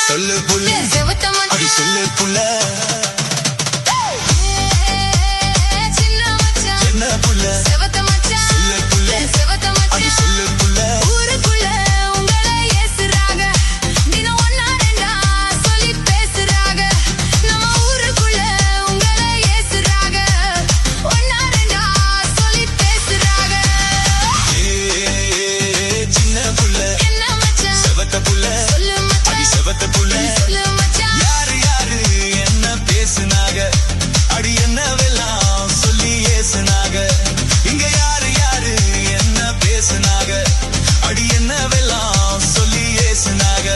சொல்லு புள்ள அடி சொல்லு புள்ள சின்ன புள்ள சொல்லு புள்ள அடி சொல்லு புள்ள ஊருக்குள்ள உங்களை ஏசுறாங்க தினம் ஒன்னா ரெண்டா சொல்லி பேசுறாங்க நம்ம ஊருக்குள்ள உங்களை ஏசுறாங்க ஒன்னா ரெண்டா சொல்லி பேசுறாங்க சின்ன புள்ள என்ன மச்சான் செவத்த புள்ள சொல்லு மச்சான் செவத்த புள்ள சொல்லு மச்சான் யாரு யாரு என்ன பேசுனாங்க அடி என்னவெல்லாம் சொல்லி ஏசுனாங்க இங்க யாரு யாரு என்ன பேசுனாங்க அடி என்னவெல்லாம் சொல்லி ஏசுனாங்க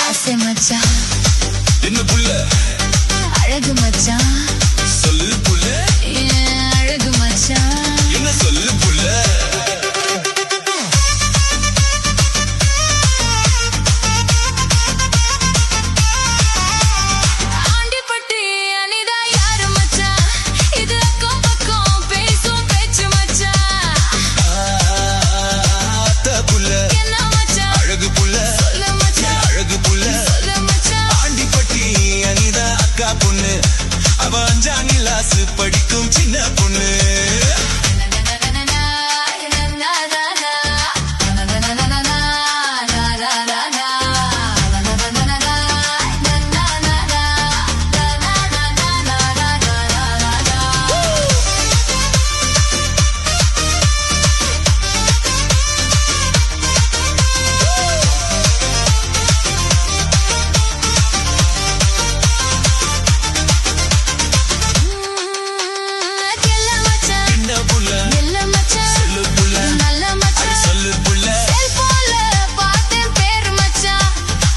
ஆசை மச்சான் என்ன புள்ள அழகு மச்சான் சொல்லு புள்ள அழகு மச்சான் என்ன சொல்லு புள்ள ஆண்டிப்பட்டி அனிதா யாரு மச்சான் இது அக்கம் பக்கம் பேசும் பேச்சு மச்சான் அத்த புள்ள என்ன மச்சான் அழகு புள்ள சொல்லு மச்சான் அழகு புள்ள சொல்லு மச்சான் ஆண்டிப்பட்டி அனிதா அக்கா பொண்ணு அவ 5ஆம் கிளாஸ் படிக்கும் சின்ன பொண்ணு என்ன புள்ள நல்ல மச்சான் சொல்லு புள்ள நல்ல அடி மச்சான் சொல்லு புள்ள செல்போன்ல பார்த்தேன் பேரு மச்சான்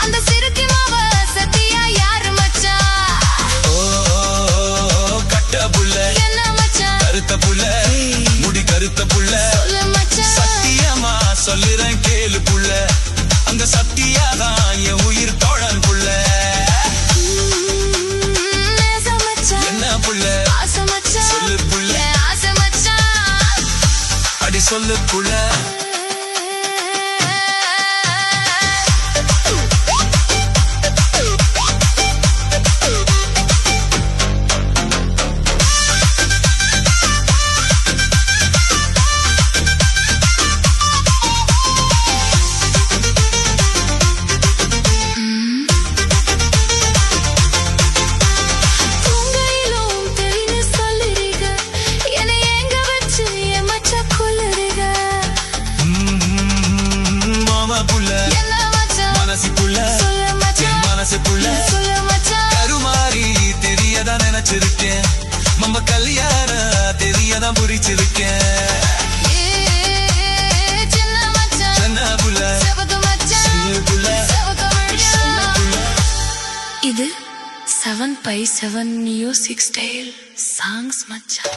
அந்த சிறுக்கி மாவ சத்தியா யாரு மச்சான் ஓ கட்ட புள்ள என்ன மச்சான் கருத்த புள்ள முடி கருத்த புள்ள சொல்லு மச்சான் சத்தியமா சொல்லுறேன் கேளு புள்ள அந்த சத்தியாதான் என் உயிர் தோழன் புள்ள நேச மச்சான் என்ன புள்ள ஆசை மச்சான் சொல்லு புள்ள ஆசை மச்சான் அடி சொல்லு புள்ள உங்கையிலும் தெரிந்து சொல்லுறீங்க என்னை எங்க வச்சு என் மச்சான் கொல்லுறீங்க மாமா புள்ள என்ன மச்சான் மனசு புள்ள சொல்லு மச்சான் மனசு புள்ள சொல்லு மச்சான் கருமாறி தெரியதா நினைச்சிருக்கேன் மம்ம கல்யாண தெரியதான் புரிச்சிருக்கேன் சின்ன மச்சான் சின்ன புள்ள செவக்கு மச்சான் சொல்லு புள்ள செவக்கு மச்சான் இது 7x7 நியூ 6 ஸ்டைல் சாங்ஸ் மச்சான்.